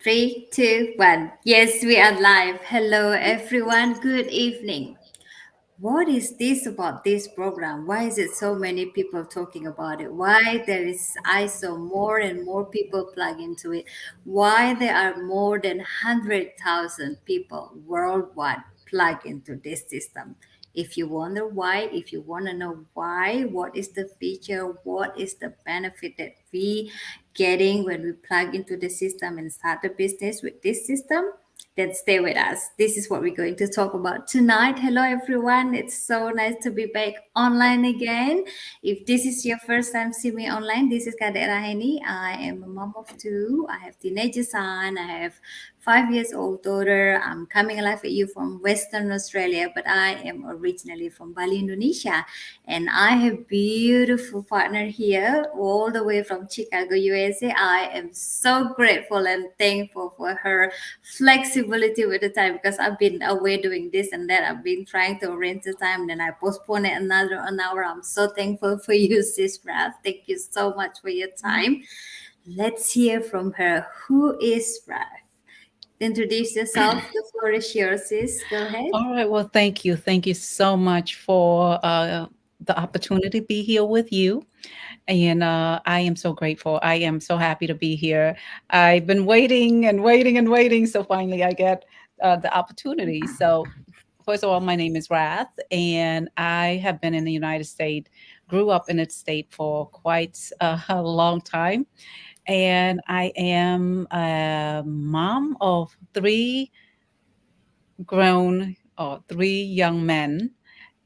Three, two, one. Yes, we are live. Hello, everyone. Good evening. What is this about this program? Why is it so many people talking about it? Why there is I saw more and more people plug into it? Why there are more than 100,000 people worldwide plug into this system? If you wonder why, if you want to know why, what is the feature, what is the benefit that we getting when we plug into the system and start a business with this system, then stay with us. This is what we're going to talk about tonight. Hello, everyone. It's so nice to be back online again. If this is your first time seeing me online, this is Kadek Raheni. I am a mom of two. I have teenager son. I have 5 years old daughter. I'm coming alive at you from Western Australia, but I am originally from Bali, Indonesia. And I have beautiful partner here all the way from Chicago, USA. I am so grateful and thankful for her flexibility with the time because I've been away doing this and that. I've been trying to arrange the time, and then I postpone it another an hour. I'm so thankful for you, sis Raf. Thank you so much for your time. Let's hear from her. Who is Raf? Introduce yourself. The floor is yours, sis. Go ahead. All right. Well, thank you. Thank you so much for the opportunity to be here with you. And I am so grateful. I am so happy to be here. I've been waiting and waiting and waiting. So finally, I get the opportunity. So, first of all, my name is Rath, and I have been in the United States, grew up in its state for quite a long time. And I am a mom of three young men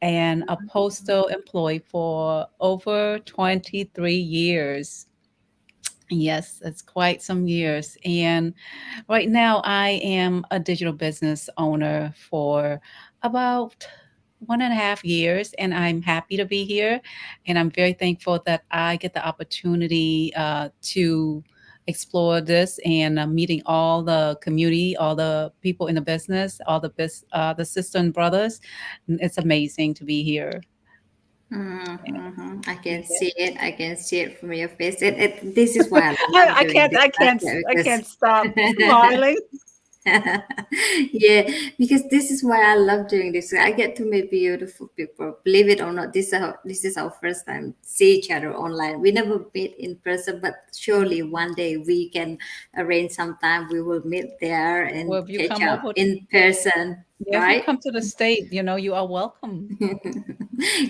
and a postal employee for over 23 years. Yes, it's quite some years. And right now, I am a digital business owner for about 1.5 years, and I'm happy to be here. And I'm very thankful that I get the opportunity to explore this and meeting all the community, all the people in the business, the sister and brothers. It's amazing to be here. I can Yeah. see it. I can see it from your face. This is why I love I doing can't, this I can't, podcast I because can't stop smiling. yeah, because this is why I love doing this. I get to meet beautiful people. Believe it or not, this is our first time see each other online. We never meet in person, but surely one day we can arrange some time. We will meet there and Well, if you catch come up over, in person, yeah, if you right? come to the state, you are welcome.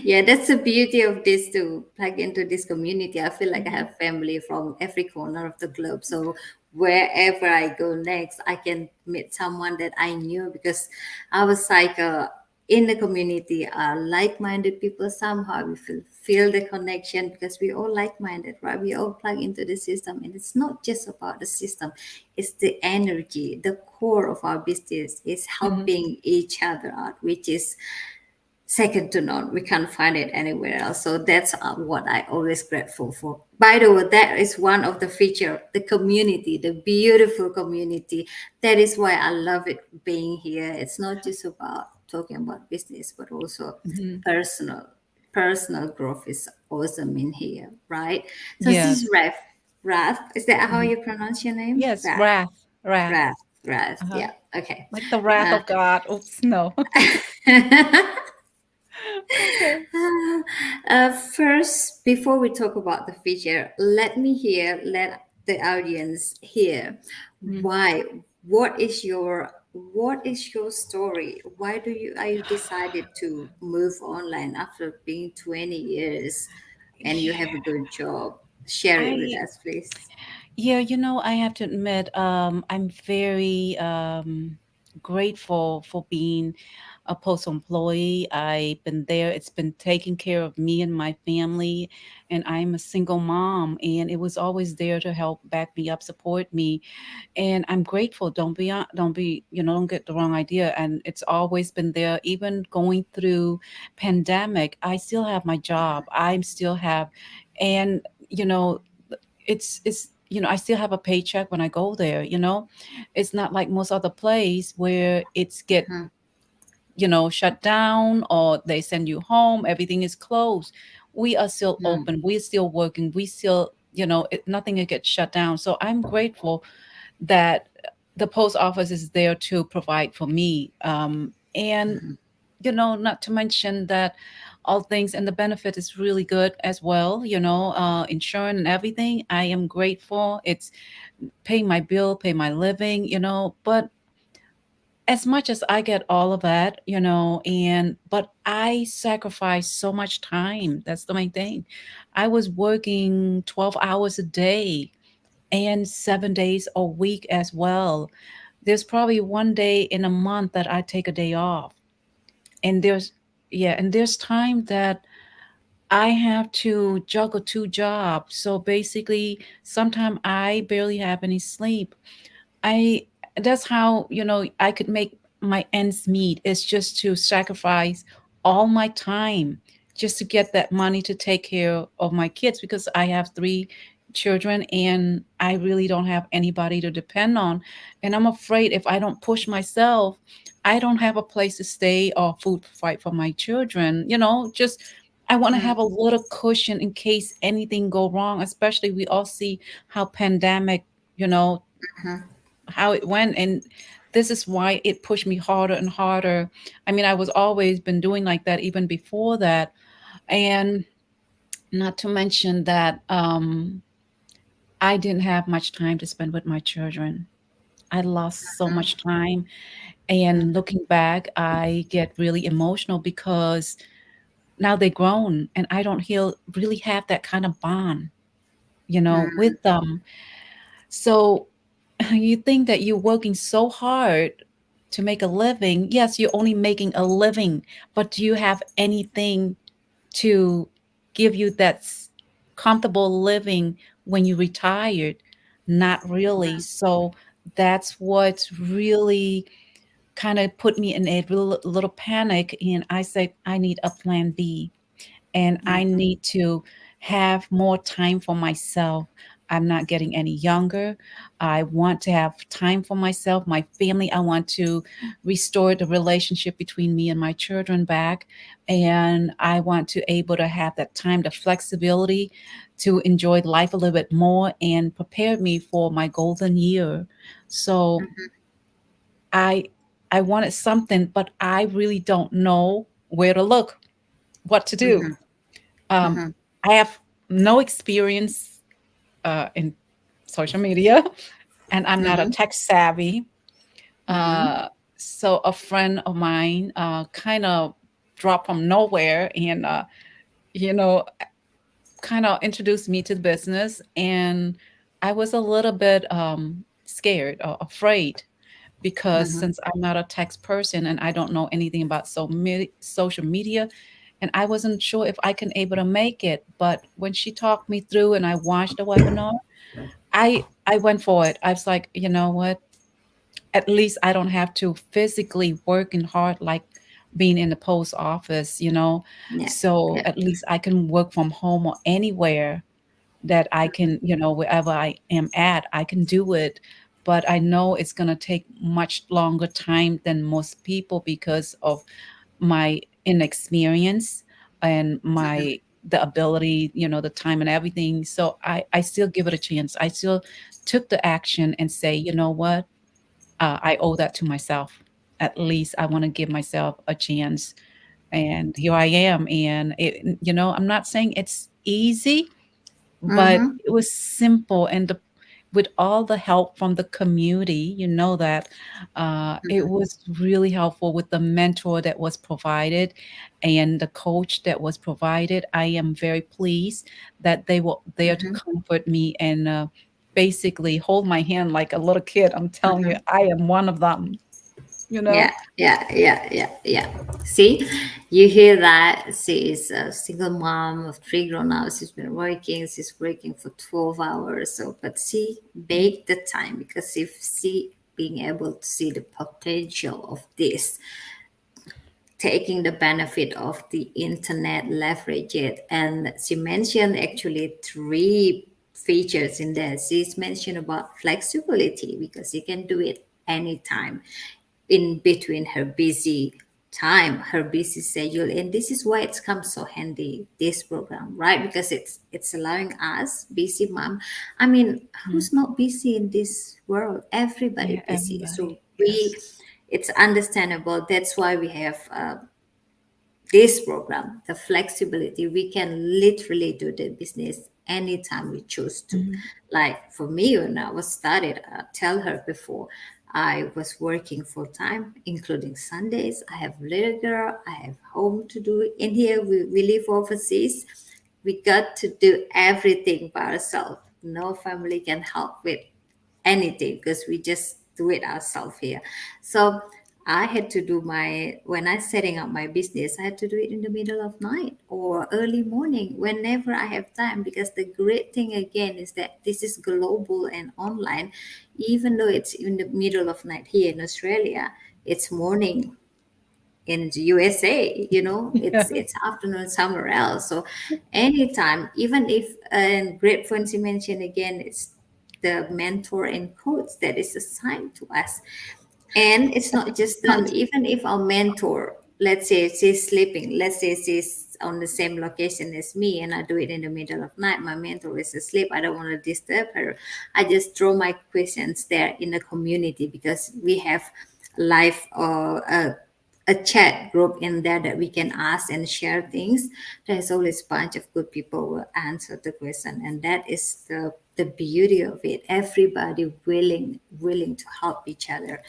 Yeah, that's the beauty of this to plug into this community. I feel like I Mhm. have family from every corner of the globe. So wherever I go next, I can meet someone that I knew because I was like in the community are like-minded people. Somehow we feel the connection because we all like-minded, right? We all plug into the system, and it's not just about the system, it's the energy. The core of our business is Mhm. helping each other out, which is second to none. We can't find it anywhere else. So that's what I always grateful for. By the way, that is one of the feature, the community, the beautiful community. That is why I love it being here. It's not just about talking about business, but also Mhm. personal. Personal growth is awesome in here, right? So this is Yes. Raf. Is that how Mhm. you pronounce your name? Yes, Raf. wrath, wrath. Raf. Uh-huh. Yeah. Okay. Like the wrath Uh, of God. Oops, no. Okay. First, before we talk about the feature, let the audience hear Mm. why. What is your story? Why do you are you decided to move online after being 20 years and you have a good job? Share it with I us, please. Yeah, I have to admit, I'm very grateful for being a postal employee. I've been there. It's been taking care of me and my family, and I'm a single mom, and it was always there to help back me up, support me, and I'm grateful. Don't get the wrong idea. And it's always been there, even going through pandemic. I still have my job. I'm still have, and I still have a paycheck when I go there. It's not like most other place where it's get Mhm. shut down or they send you home, everything is closed. We are still Mhm. open, we're still working, we still, nothing gets shut down. So I'm grateful that the post office is there to provide for me. And not to mention that all things and the benefit is really good as well. Insurance and everything. I am grateful. It's pay my bill, pay my living. But as much as I get all of that, but I sacrifice so much time. That's the main thing. I was working 12 hours a day and 7 days a week as well. There's probably one day in a month that I take a day off. And there's time that I have to juggle two jobs. So basically, sometimes I barely have any sleep. I That's how, I could make my ends meet. It's just to sacrifice all my time just to get that money to take care of my kids, because I have three children and I really don't have anybody to depend on. And I'm afraid if I don't push myself, I don't have a place to stay or food to fight for my children. Just I want to have a little cushion in case anything go wrong, especially we all see how pandemic, you know, how it went. And this is why it pushed me harder and harder. I mean, I was always been doing like that even before that. And not to mention that I didn't have much time to spend with my children. I lost so much time. And looking back, I get really emotional because now they're grown and I don't really have that kind of bond, with them. So you think that you're working so hard to make a living. Yes, you're only making a living, but do you have anything to give you that's comfortable living when you retired? Not really. So that's what really kind of put me in a little panic. And I said, I need a plan B and I need to have more time for myself. I'm not getting any younger. I want to have time for myself, my family. I want to restore the relationship between me and my children back. And I want to able to have that time, the flexibility to enjoy life a little bit more and prepare me for my golden year. So I I wanted something, but I really don't know where to look, what to do. Um, I have no experience in social media, and I'm not a tech savvy. Uh, so a friend of mine kind of dropped from nowhere and you know kind of introduced me to the business, and I was a little bit scared or afraid because since I'm not a tech person and I don't know anything about social media, and I wasn't sure if I can able to make it. But when she talked me through and I watched the webinar, I went for it. I was like, you know what? At least I don't have to physically working hard like being in the post office. Yeah, So yeah. at least I can work from home or anywhere that I can, wherever I am at, I can do it. But I know it's going to take much longer time than most people because of my inexperience and the ability, the time and everything. So I still give it a chance. I still took the action and say, you know what? I owe that to myself. At least I want to give myself a chance. And here I am. And I'm not saying it's easy, but Mm-hmm. it was simple. And with all the help from the community, that it was really helpful with the mentor that was provided and the coach that was provided. I am very pleased that they were there to comfort me and basically hold my hand like a little kid. I'm telling you, I am one of them, you know? Yeah, yeah, yeah, yeah, yeah. See, you hear that? She's a single mom of three grown-ups. She's been working. She's working for 12 hours. So, but she make the time because if she being able to see the potential of this, taking the benefit of the internet, leverage it, and she mentioned actually three features in there. She's mentioned about flexibility because you can do it anytime in between her busy time, her busy schedule, and this is why it's come so handy, this program, right? Because it's allowing us busy mom. I mean, Mm. who's not busy in this world? Everybody Yeah, busy. So everybody. we, Yes. it's understandable. That's why we have this program, the flexibility. We can literally do the business anytime we choose to. Mhm. Like for me, when I was started, tell her before, I was working full time, including Sundays. I have little girl. I have home to do. In here, we live overseas. We got to do everything by ourselves. No family can help with anything because we just do it ourselves here. So I had to do my, when I setting up my business, I had to do it in the middle of night or early morning whenever I have time, because the great thing again is that this is global and online. Even though it's in the middle of night here in Australia, it's morning in the USA, Yeah. it's afternoon somewhere else. So anytime, even if, and great points you mentioned again, it's the mentor and coach that is assigned to us. And it's not just them. Not. Even if our mentor, let's say she's sleeping, let's say she's on the same location as me and I do it in the middle of night, my mentor is asleep, I don't want to disturb her. I just throw my questions there in the community, because we have live a chat group in there that we can ask and share things. There's always a bunch of good people will answer the question, and that is the beauty of it. Everybody willing to help each other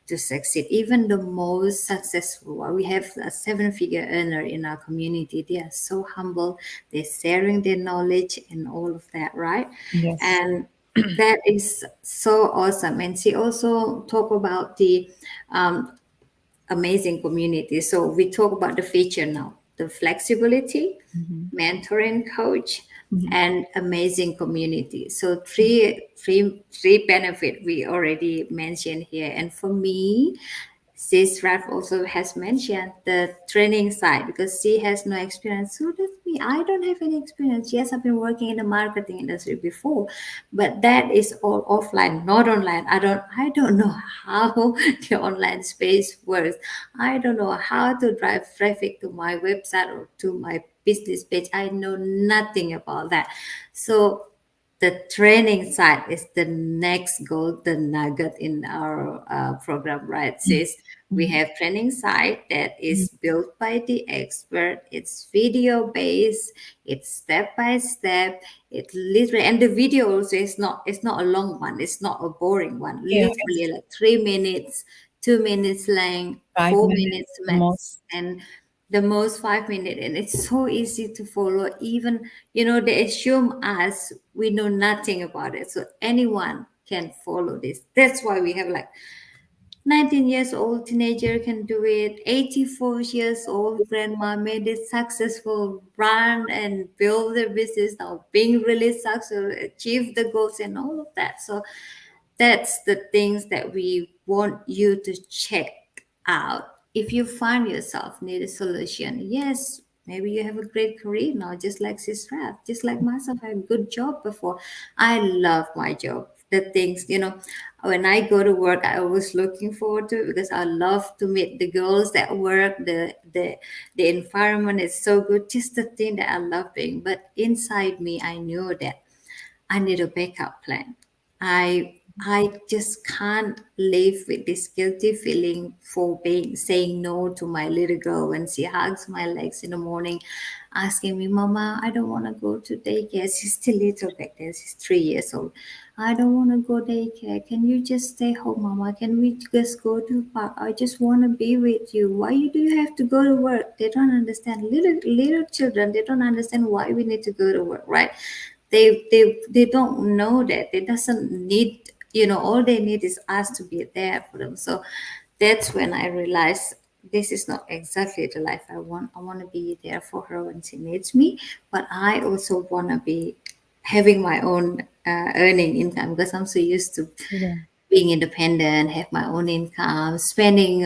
to succeed. Even the most successful one, we have a seven-figure earner in our community. They are so humble. They're sharing their knowledge and all of that, right? Yes. And that is so awesome. And she also talk about the um, amazing community. So we talk about the feature now, the flexibility, Mhm. mentoring coach, Mhm. and amazing community. So three benefit we already mentioned here. And for me, Sis Raf also has mentioned the training side, because she has no experience. So does me. I don't have any experience. Yes, I've been working in the marketing industry before, but that is all offline, not online. I don't know how the online space works. I don't know how to drive traffic to my website or to my business page. I know nothing about that. So the training side is the next golden nugget in our program, right? Sis, we Mhm. have training side that Mhm. is built by the expert. It's video based. It's step by step. It literally, and the video also is not. It's not a long one. It's not a boring one. Yeah, Literally, it's like 3 minutes, 2 minutes length, 5 4 minutes minutes the max, most. and the most 5 minutes. And it's so easy to follow. Even they assume us we know nothing about it, so anyone can follow this. That's why we have like 19 years old teenager can do it, 84 years old grandma made it successful, run and build their business now, being really successful, achieve the goals and all of that. So that's the things that we want you to check out. If you find yourself need a solution, yes, maybe you have a great career now, just like Sister, just like myself, I had a good job before. I love my job. The things, when I go to work, I always looking forward to it, because I love to meet the girls that work. The environment is so good. Just the thing that I love doing. But inside me, I knew that I need a backup plan. I just can't live with this guilty feeling for being saying no to my little girl when she hugs my legs in the morning, asking me, "Mama, I don't want to go to daycare." She's still little back then. She's 3 years old. I don't want to go daycare. Can you just stay home, Mama? Can we just go to the park? I just want to be with you. Why do you have to go to work? They don't understand. Little children, they don't understand why we need to go to work, right? They don't know that they doesn't need, all they need is us to be there for them. So that's when I realized this is not exactly the life I want. I want to be there for her when she needs me, but I also want to be having my own earning income, because I'm so used to Yeah. being independent, have my own income, spending,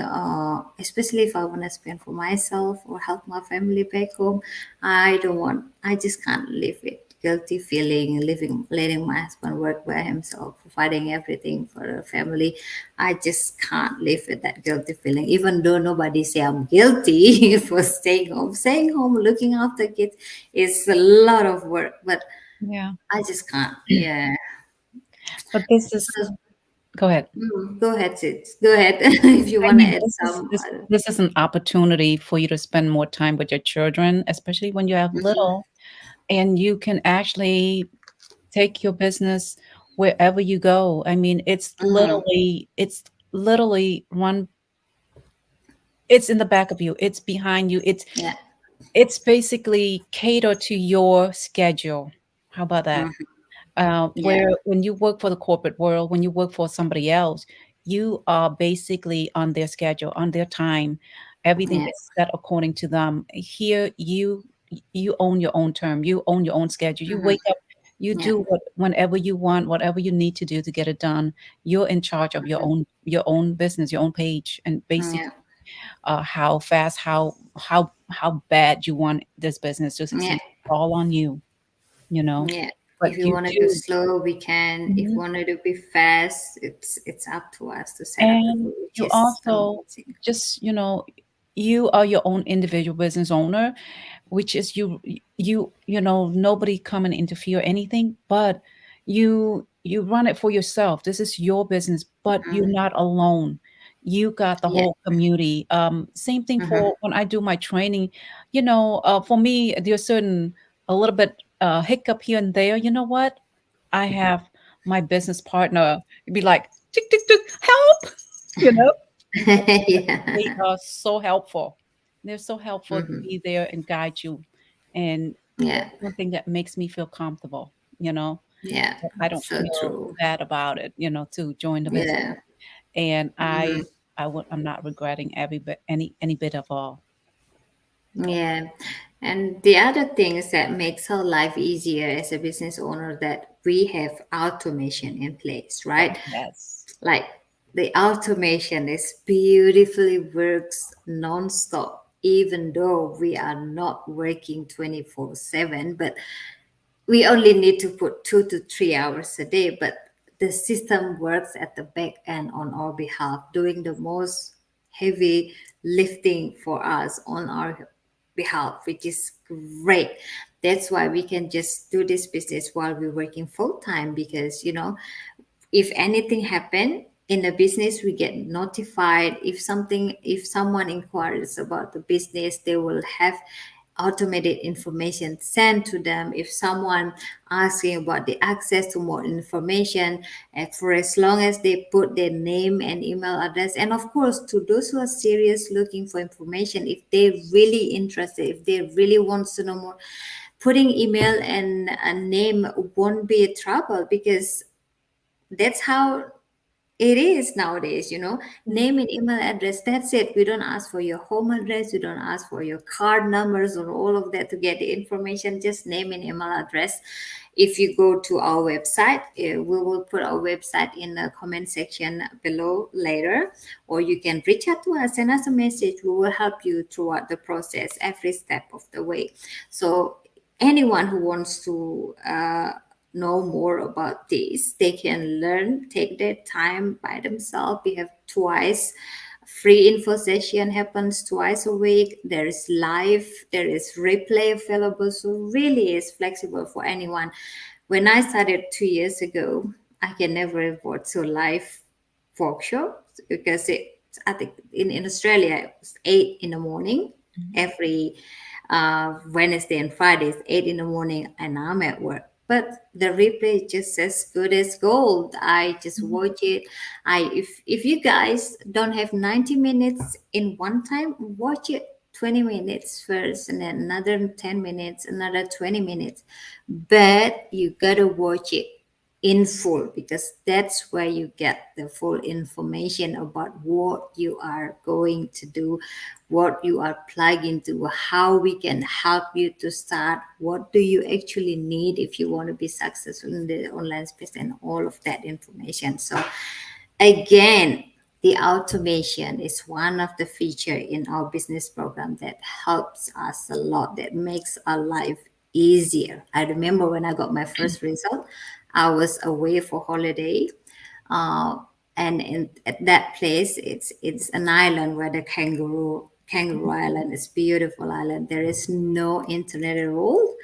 especially if I want to spend for myself or help my family back home. I don't want, I just can't live it. guilty feeling, living, letting my husband work by himself, providing everything for the family. I just can't live with that guilty feeling, even though nobody say I'm guilty for staying home. Staying home, looking after kids is a lot of work, but Yeah. I just can't. Yeah. But this is, So, go ahead. go ahead, Sid. Go ahead if you I want to mean, add this is some. this this is an opportunity for you to spend more time with your children, especially when you have Mhm, little, and you can actually take your business wherever you go. I mean, mhm. it's literally one it's in the back of you, it's behind you, Yeah. it's basically catered to your schedule. How about that? Mhm. Yeah. Where when you work for the corporate world, when you work for somebody else, you are basically on their schedule, on their time. Everything Yeah. is set according to them. Here, you own your own term. You own your own schedule. You Mhm. wake up, you Yeah. do whenever you want, whatever you need to do to get it done. You're in charge of Mhm. your own business, your own page, and Yeah. basically how fast, how bad you want this business to Yeah. succeed. All on you, you know. Yeah. If But you you want to go do. slow, we can. If you Mhm. want to be fast, it's up to us to set up the And goal, which you is also amazing. just, you are your own individual business owner, which is nobody come and interfere anything, but you run it for yourself. This is your business, but you're Mhm. not alone. You got the Yeah. whole community. Same thing Mhm. for when I do my training. For me, there's certain a little bit hiccup here and there. You know what? I have my business partner be like, tick, tick, tick, help, you know? They Yeah. are so helpful. They're so helpful to Mhm. be there and guide you. And Yeah. that's one thing that makes me feel comfortable, you know? Yeah. I don't So feel true. bad about it, to join the business. Yeah. And Mhm. I'm not regretting any bit of all. Yeah. And the other things that makes our life easier as a business owner that we have automation in place, right? Oh, yes. Like the automation is beautifully works non-stop, even though we are not working 24/7, but we only need to put 2 to 3 hours a day, but the system works at the back end on our behalf, doing the most heavy lifting for us on our behalf, which is great. That's why we can just do this business while we're working full time, because if anything happen in the business, we get notified. If someone inquires about the business, they will have automated information sent to them. If someone asking about the access to more information, and for as long as they put their name and email address, and of course to those who are serious looking for information, if they're really interested, if they really want to know more, putting email and a name won't be a trouble, because that's how it is nowadays. Mhm. Name and email address, that's it. We don't ask for your home address, we don't ask for your card numbers or all of that to get the information, just name and email address. If you go to our website, we will put our website in the comment section below later, or you can reach out to us, send us a message. We will help you throughout the process, every step of the way. So anyone who wants to know more about this, they can learn, take their time by themselves. We have twice free info session, happens twice a week. There is live, there is replay available, so really is flexible for anyone. When I started 2 years ago, I can never afford to live workshop, because I think in Australia it's 8 in the morning Mhm. every Wednesday and Fridays, 8 in the morning, and I'm at work. But the replay is just as good as gold. I just Mhm. watch it. If you guys don't have 90 minutes in one time, watch it 20 minutes first, and then another 10 minutes, another 20 minutes. But you gotta watch it in full, because that's where you get the full information about what you are going to do, what you are plugged into, how we can help you to start, what do you actually need if you want to be successful in the online space, and all of that information. So again, the automation is one of the feature in our business program that helps us a lot, that makes our life easier. I remember when I got my first result, I was away for holiday, uh, and at that place, it's an island where the kangaroo island is beautiful island. There is no internet at all.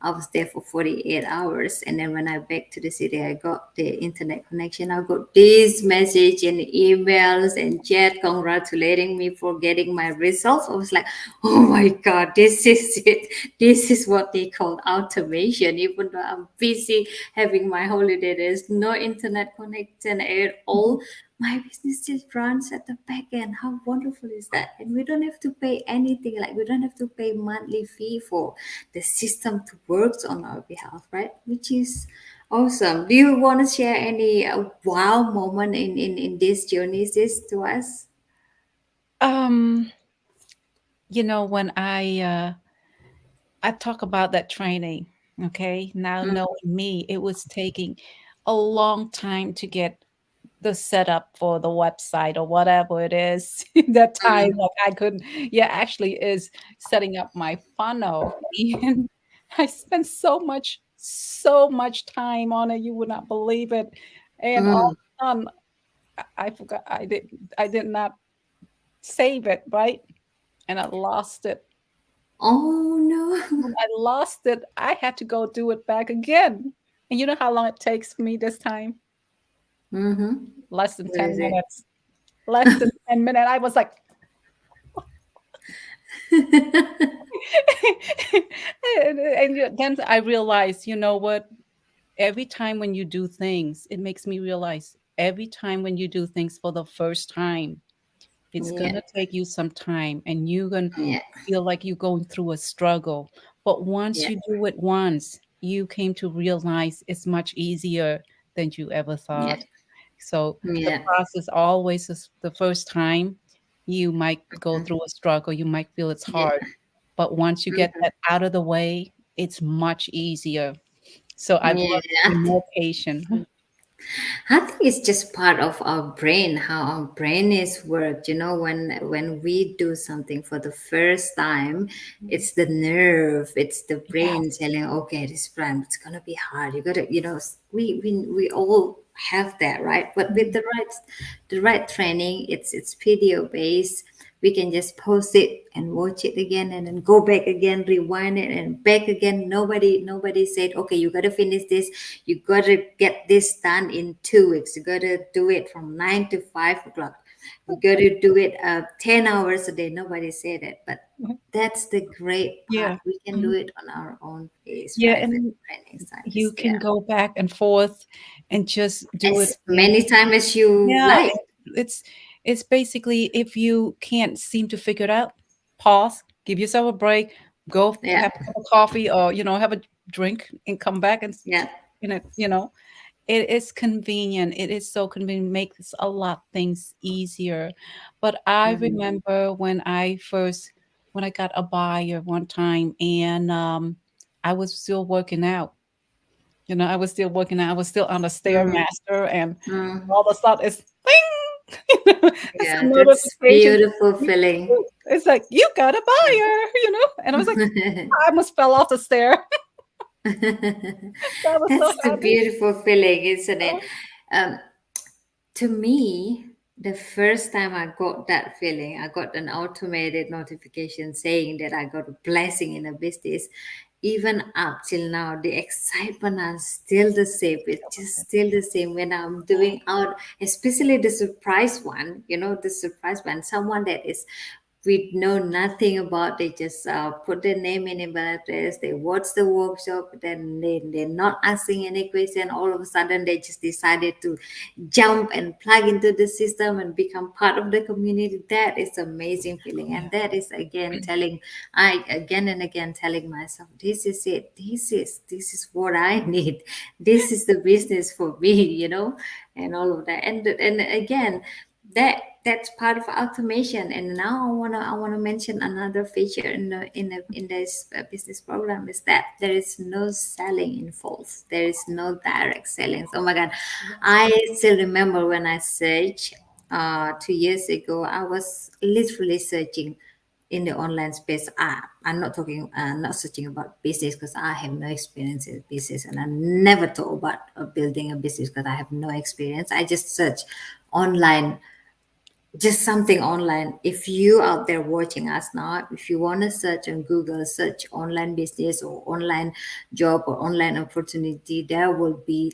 I was there for 48 hours, and then when I back to the city, I got the internet connection. I got this message and emails and chat congratulating me for getting my results. I was like, oh my god, this is it. This is what they call automation. Even though I'm busy having my holiday, there's no internet connection at all. My business just runs at the back end. How wonderful is that? And we don't have to pay anything. Like we don't have to pay monthly fee for the system to work on our behalf, right? Which is awesome. Do you want to share any wow moment in this journey, sis, to us? Um, when I talk about that training, okay? Now Mm, knowing me, it was taking a long time to get the setup for the website or whatever it is. That time, mm, like I couldn't, yeah, actually is setting up my funnel. And I spent so much time on it, you would not believe it. And all mm. of a sudden, I forgot I did not save it, right? And I lost it. Oh no. When I lost it, I had to go do it back again. And you know how long it takes me this time? Mm-hmm. Less than What 10 is it? minutes. Less than 10 minutes. I was like, then I realized, you know what? Every time when you do things, it makes me realize every time when you do things for the first time, it's Yeah, gonna take you some time and you're gonna yeah, feel like you're going through a struggle. But once yeah, you do it once, you came to realize it's much easier than you ever yeah, thought. So the yeah, process always is the first time you might go through a struggle, you might feel it's yeah. hard. But once you get Mhm. that out of the way, it's much easier. So I've Yeah, learned to be more patient. I think it's just part of our brain, how our brain is worked. You know, when we do something for the first time, it's the nerve, it's the brain Yes. telling, okay, this plan, it's gonna be hard. You gotta, we all have that, right? But with Mhm. the right training, it's video based. We can just pause it and watch it again and then go back again, rewind it and back again. Nobody said, okay, you gotta finish this, you gotta get this done in 2 weeks, you gotta do it from 9 to 5 o'clock, you gotta do it 10 hours a day. Nobody said it, but that's the great part. Yeah. We can do Mhm. it on our own pace, Yeah, right? With and training you science, can yeah, go back and forth and just do it as again. many times as you Yeah, like. it's it's basically if you can't seem to figure it out, pause, give yourself a break, go Yeah, have a cup of coffee or, have a drink and come back and yeah. it is convenient. It is so convenient, makes a lot things easier. But I Hmm. remember when I got a buyer one time and I was still working out. I was still working out. I was still on the Mm, Stairmaster, and mm. all of a sudden it's ding! It's a Yeah, that's notification. beautiful feeling. It's like, "You got a buyer," and I was like, I almost fell off the stair. I was so That's the happy. beautiful feeling, isn't it? Um, to me, the first time I got that feeling, I got an automated notification saying that I got a blessing in a business. Even up till now, the excitement is still the same. It's just still the same when I'm doing out, especially the surprise one, the surprise one, someone that is we know nothing about. They just put their name and email address, they watch the workshop, then they're not asking any question. All of a sudden they just decided to jump and plug into the system and become part of the community. That is amazing feeling, Yeah. and that is again telling, I again and again telling myself, this is it, this is what I need, this is the business for me, and all of that. And again, that's part of automation. And now I want to mention another feature in this business program, is that there is no selling involved, there is no direct selling. Oh my god, Yes. I still remember when I searched 2 years ago, I was literally searching in the online space. I'm not talking, not searching about business because I have no experience in business, and I never thought about building a business because I have no experience. I just search online, just something online. If you out there watching us now, if you want to search on Google, search online business or online job or online opportunity, there will be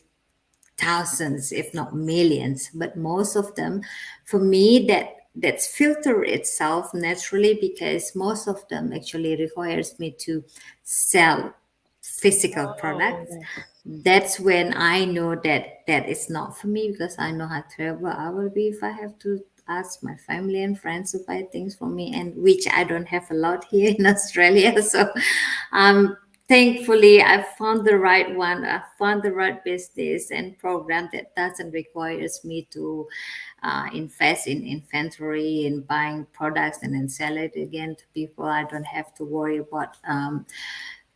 thousands if not millions, but most of them, for me, that's filter itself naturally, because most of them actually requires me to sell physical products. Oh, That's when I know that that is not for me, because I know how terrible I will be if I have to ask my family and friends to buy things for me, and which I don't have a lot here in Australia. So thankfully I found the right one. I found the right business and program that doesn't requires me to invest in inventory and buying products and then sell it again to people. I don't have to worry about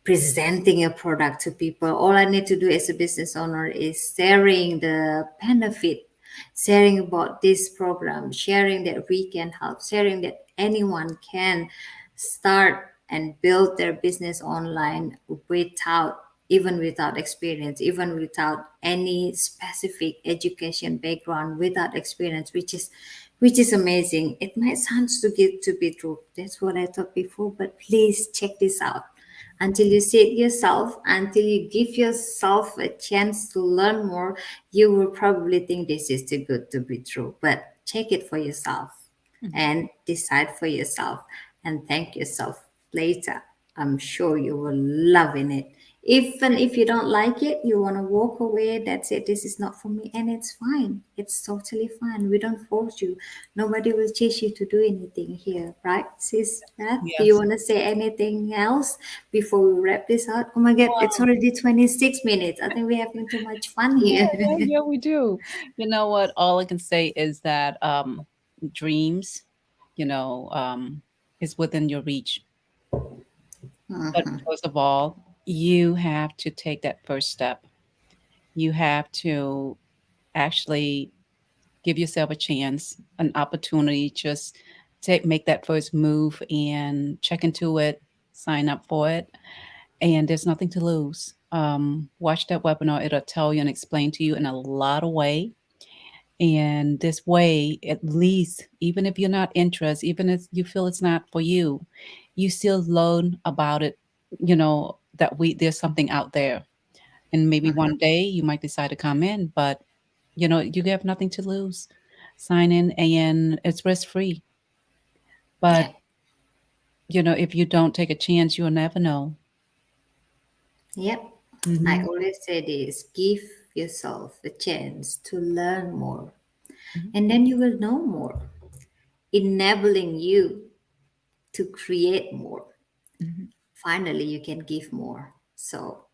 presenting a product to people. All I need to do as a business owner is sharing the benefit, sharing about this program, sharing that we can help, sharing that anyone can start and build their business online without, even without experience, even without any specific education background, without experience, which is amazing. It might sound too good to be true. That's what I thought before, but please check this out. Until you see it yourself, until you give yourself a chance to learn more, you will probably think this is too good to be true. But check it for yourself mhm. and decide for yourself and thank yourself later. I'm sure you will love in it. Even if you don't like it, you want to walk away, that's it. This is not for me, and it's fine. It's totally fine. We don't force you. Nobody will chase you to do anything here, right, sis Beth? Do you Yes. want to say anything else before we wrap this out? Oh my God, it's Wow. already 26 minutes. I think we're having too much fun Yeah, here. yeah, yeah, we do. You know what? All I can say is that dreams, you know, is within your reach. But Mhm. first of all, you have to take that first step. You have to actually give yourself a chance, an opportunity, just make that first move and check into it, sign up for it, and there's nothing to lose. Watch that webinar; it'll tell you and explain to you in a lot of way. And this way, at least, even if you're not interested, even if you feel it's not for you, you still learn about it. You know that we there's something out there, and maybe one day you might decide to come in, but you have nothing to lose. Sign in, and it's risk free. Yeah. But if you don't take a chance, you'll never know. Yep. I Hmm. always say this: give yourself a chance to learn more, Hmm. and then you will know more, enabling you to create more. Hmm. Finally, you can give more. So,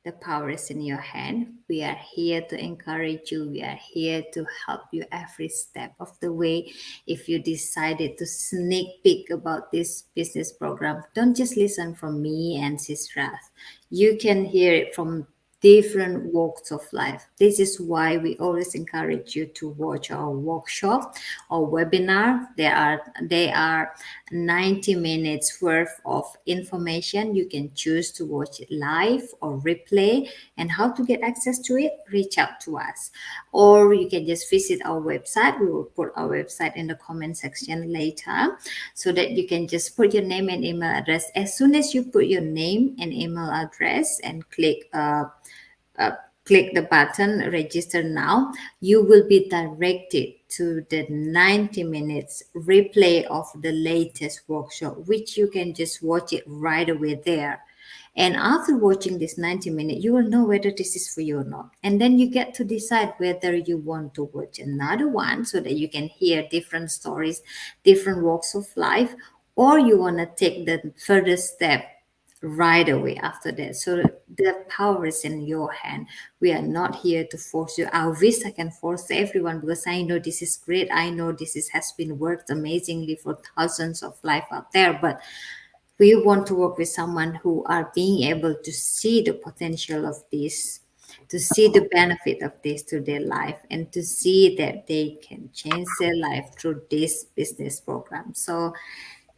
the power is in your hand. We are here to encourage you. We are here to help you every step of the way. If you decided to sneak peek about this business program, don't just listen from me and Sis Rath. You can hear it from different walks of life. This is why we always encourage you to watch our workshop or webinar. They are 90 minutes worth of information. You can choose to watch it live or replay. And how to get access to it, reach out to us, or you can just visit our website. We will put our website in the comment section later, so that you can just put your name and email address. As soon as you put your name and email address and uh, click the button register now, you will be directed to the 90 minutes replay of the latest workshop, which you can just watch it right away there. And after watching this 90 minutes, you will know whether this is for you or not. And then you get to decide whether you want to watch another one, so that you can hear different stories, different walks of life, or you want to take the further step right away after that. So the power is in your hand. We are not here to force you. I wish I can force everyone, because I know this is great. I know has been worked amazingly for thousands of life out there. But we want to work with someone who are being able to see the potential of this, to see the benefit of this to their life, and to see that they can change their life through this business program. So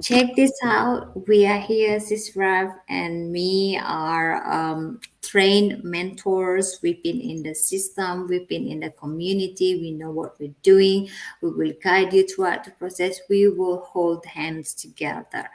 Check this out. We are here, Sis Raf and me are trained mentors. We've been in the system, we've been in the community, we know what we're doing. We will guide you throughout the process. We will hold hands together.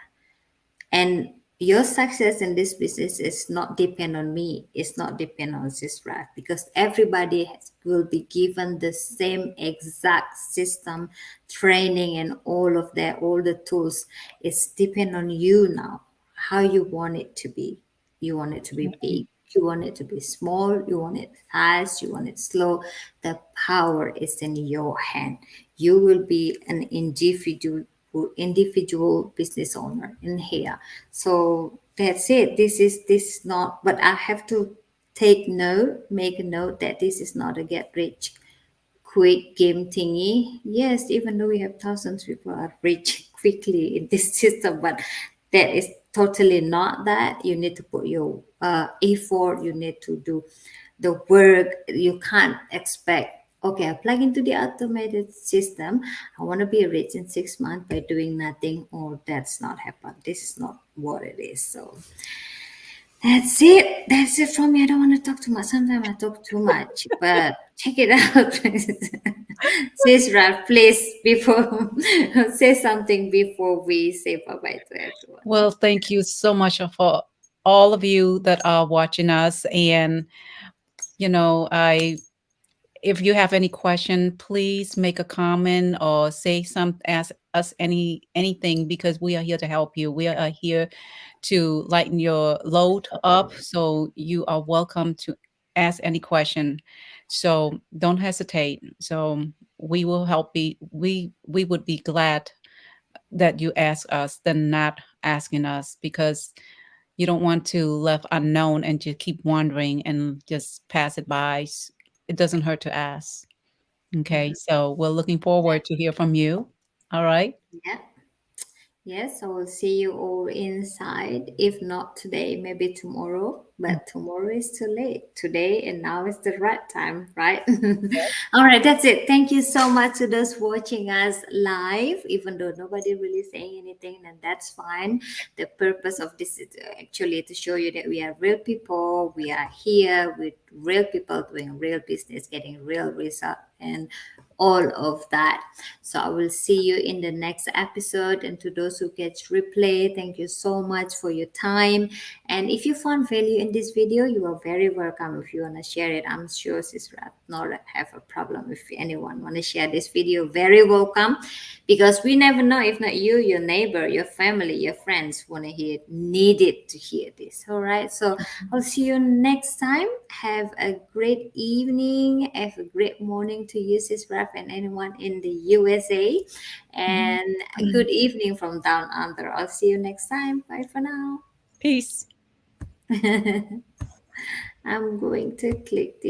And your success in this business is not depend on me, it's not depend on Sisra, because everybody will be given the same exact system, training, and all the tools. It's depend on you now, how you want it to be. You want it to be big, you want it to be small, you want it fast, you want it slow. The power is in your hand. You will be an individual business owner in here. So that's it. This is not, but I have to make a note that this is not a get rich quick game thingy. Yes, even though we have thousands, people are rich quickly in this system, but that is totally not that. You need to put your effort, you need to do the work. You can't expect, okay, I plug into the automated system, I want to be rich in 6 months by doing nothing, or that's not happen. This is not what it is. So that's it. That's it from me. I don't want to talk too much. Sometimes I talk too much, but check it out. Sis Ralph, please, before say something before we say bye bye to everyone. Well, thank you so much for all of you that are watching us. And, I if you have any question, please make a comment or say some ask us anything, because we are here to help you. We are here to lighten your load up. So you are welcome to ask any question. So don't hesitate. So we will help you. We would be glad that you ask us than not asking us, because you don't want to left unknown and just keep wondering and just pass it by. It doesn't hurt to ask. Okay, so we're looking forward to hear from you. All right. Yeah. Yes, I will see you all inside. If not today, maybe tomorrow. But tomorrow is too late. Today and now is the right time, right? All right, that's it. Thank you so much to those watching us live. Even though nobody really saying anything, and that's fine. The purpose of this is actually to show you that we are real people. We are here with real people doing real business, getting real result, and all of that. So I will see you in the next episode. And to those who catch replay, thank you so much for your time. And if you found value in this video, you are very welcome. If you want to share it, I'm sure Sis Rat not have a problem. If anyone want to share this video, very welcome, because we never know, if not you, your neighbor, your family, your friends want to hear, needed to hear this. All right, so I'll see you next time. Have a great evening, have a great morning to you, Sis Raf, and anyone in the USA, and a good evening from down under. I'll see you next time. Bye for now. Peace. I'm going to click the